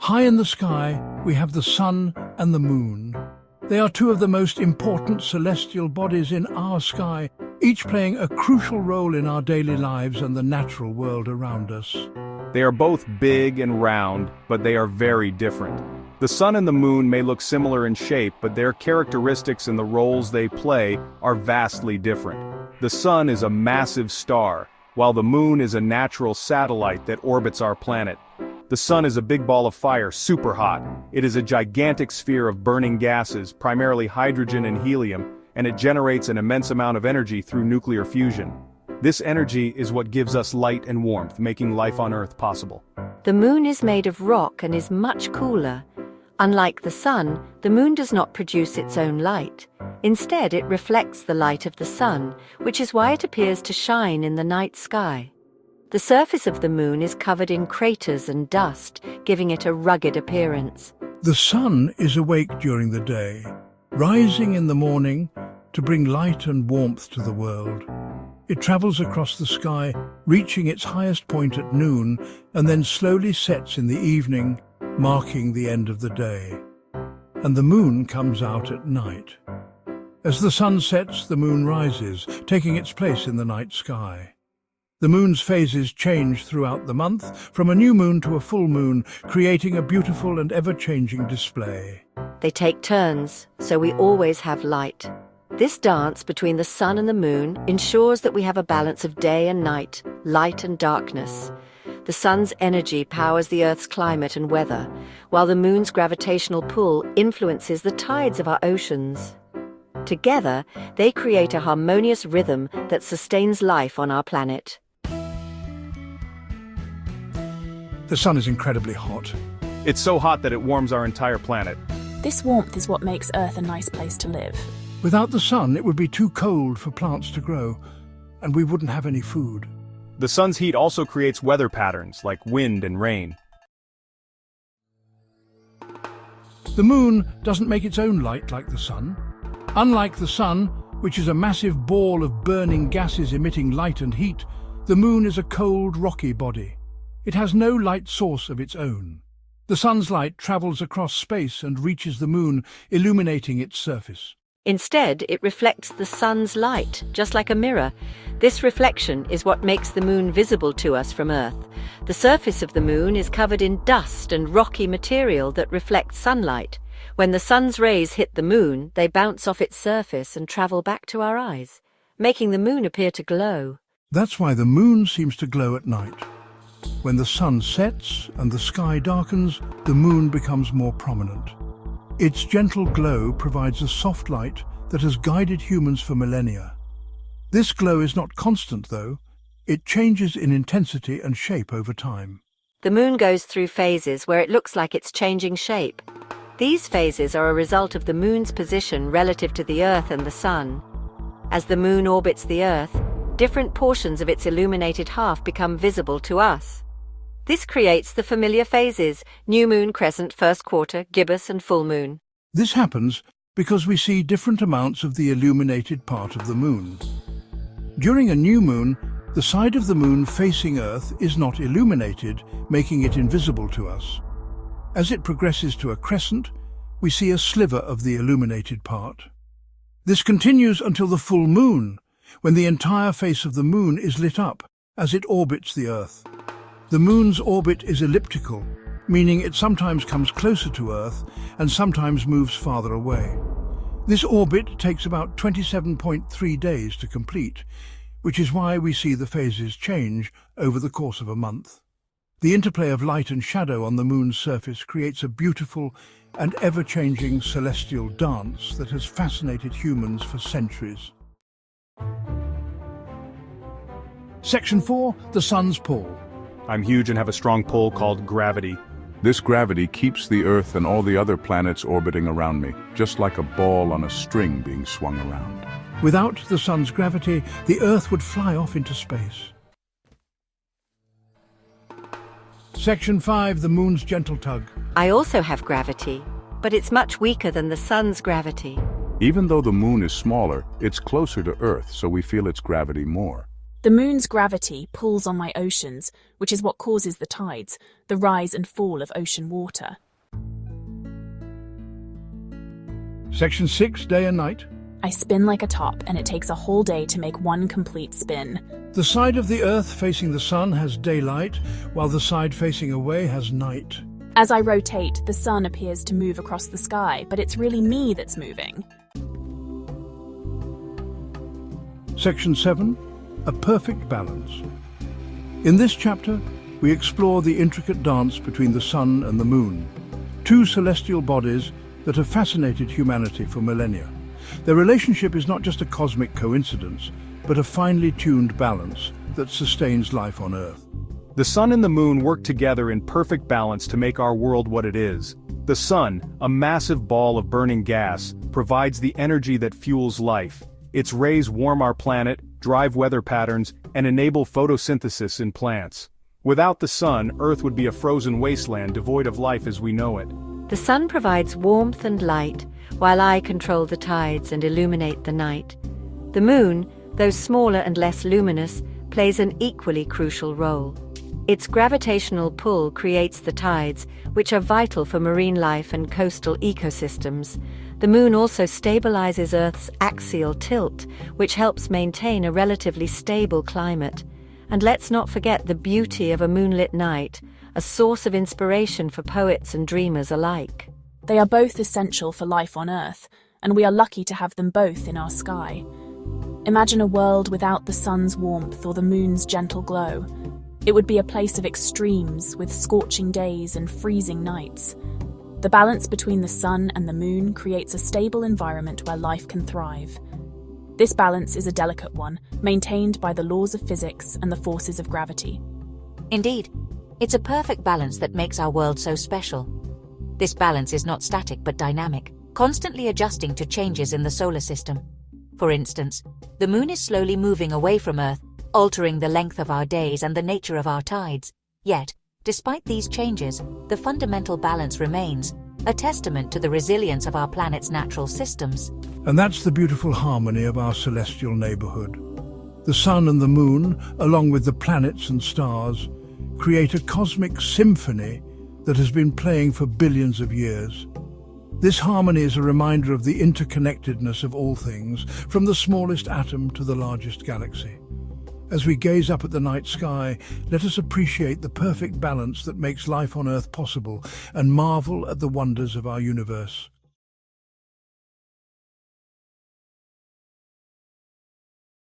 High in the sky, we have the sun and the moon. They are two of the most important celestial bodies in our sky, each playing a crucial role in our daily lives and the natural world around us. They are both big and round, but they are very different. The sun and the moon may look similar in shape, but their characteristics and the roles they play are vastly different. The sun is a massive star, while the moon is a natural satellite that orbits our planet. The sun is a big ball of fire, super hot. It is a gigantic sphere of burning gases, primarily hydrogen and helium, and it generates an immense amount of energy through nuclear fusion. This energy is what gives us light and warmth, making life on Earth possible. The moon is made of rock and is much cooler. Unlike the sun, the moon does not produce its own light. Instead, it reflects the light of the sun, which is why it appears to shine in the night sky. The surface of the moon is covered in craters and dust, giving it a rugged appearance. The sun is awake during the day, rising in the morning to bring light and warmth to the world. It travels across the sky, reaching its highest point at noon, and then slowly sets in the evening, marking the end of the day. And the moon comes out at night. As the sun sets, the moon rises, taking its place in the night sky. The moon's phases change throughout the month, from a new moon to a full moon, creating a beautiful and ever-changing display. They take turns, so we always have light. This dance between the sun and the moon ensures that we have a balance of day and night, light and darkness. The sun's energy powers the Earth's climate and weather, while the moon's gravitational pull influences the tides of our oceans. Together, they create a harmonious rhythm that sustains life on our planet. The sun is incredibly hot. It's so hot that it warms our entire planet. This warmth is what makes Earth a nice place to live. Without the sun, it would be too cold for plants to grow, and we wouldn't have any food. The sun's heat also creates weather patterns like wind and rain. The moon doesn't make its own light like the sun. Unlike the sun, which is a massive ball of burning gases emitting light and heat, the moon is a cold, rocky body. It has no light source of its own. The sun's light travels across space and reaches the moon, illuminating its surface. Instead, it reflects the sun's light, just like a mirror. This reflection is what makes the moon visible to us from Earth. The surface of the moon is covered in dust and rocky material that reflects sunlight. When the sun's rays hit the moon, they bounce off its surface and travel back to our eyes, making the moon appear to glow. That's why the moon seems to glow at night. When the sun sets and the sky darkens, the moon becomes more prominent. Its gentle glow provides a soft light that has guided humans for millennia. This glow is not constant, though. It changes in intensity and shape over time. The moon goes through phases where it looks like it's changing shape. These phases are a result of the moon's position relative to the Earth and the sun. As the moon orbits the Earth, different portions of its illuminated half become visible to us. This creates the familiar phases: new moon, crescent, first quarter, gibbous, and full moon. This happens because we see different amounts of the illuminated part of the moon. During a new moon, the side of the moon facing Earth is not illuminated, making it invisible to us. As it progresses to a crescent, we see a sliver of the illuminated part. This continues until the full moon, when the entire face of the moon is lit up as it orbits the Earth. The moon's orbit is elliptical, meaning it sometimes comes closer to Earth and sometimes moves farther away. This orbit takes about 27.3 days to complete, which is why we see the phases change over the course of a month. The interplay of light and shadow on the moon's surface creates a beautiful and ever-changing celestial dance that has fascinated humans for centuries. Section 4. The Sun's Pull. I'm huge and have a strong pull called gravity. This gravity keeps the Earth and all the other planets orbiting around me, just like a ball on a string being swung around. Without the sun's gravity, the Earth would fly off into space. Section 5. The moon's gentle tug. I also have gravity, but it's much weaker than the sun's gravity. Even though the moon is smaller, it's closer to Earth, so we feel its gravity more. The moon's gravity pulls on my oceans, which is what causes the tides, the rise and fall of ocean water. Section 6, day and night. I spin like a top, and it takes a whole day to make one complete spin. The side of the Earth facing the sun has daylight, while the side facing away has night. As I rotate, the sun appears to move across the sky, but it's really me that's moving. Section 7, a perfect balance. In this chapter, we explore the intricate dance between the sun and the moon, two celestial bodies that have fascinated humanity for millennia. Their relationship is not just a cosmic coincidence, but a finely tuned balance that sustains life on Earth. The sun and the moon work together in perfect balance to make our world what it is. The sun, a massive ball of burning gas, provides the energy that fuels life. Its rays warm our planet, drive weather patterns, and enable photosynthesis in plants. Without the sun, Earth would be a frozen wasteland devoid of life as we know it. The sun provides warmth and light, while I control the tides and illuminate the night. The moon, though smaller and less luminous, plays an equally crucial role. Its gravitational pull creates the tides, which are vital for marine life and coastal ecosystems. The moon also stabilizes Earth's axial tilt, which helps maintain a relatively stable climate. And let's not forget the beauty of a moonlit night, a source of inspiration for poets and dreamers alike. They are both essential for life on Earth, and we are lucky to have them both in our sky. Imagine a world without the sun's warmth or the moon's gentle glow. It would be a place of extremes, with scorching days and freezing nights. The balance between the sun and the moon creates a stable environment where life can thrive. This balance is a delicate one, maintained by the laws of physics and the forces of gravity. Indeed, it's a perfect balance that makes our world so special. This balance is not static but dynamic, constantly adjusting to changes in the solar system. For instance, the moon is slowly moving away from Earth, altering the length of our days and the nature of our tides. Yet, despite these changes, the fundamental balance remains, a testament to the resilience of our planet's natural systems. And that's the beautiful harmony of our celestial neighborhood. The sun and the moon, along with the planets and stars, create a cosmic symphony that has been playing for billions of years. This harmony is a reminder of the interconnectedness of all things, from the smallest atom to the largest galaxy. As we gaze up at the night sky, let us appreciate the perfect balance that makes life on Earth possible and marvel at the wonders of our universe.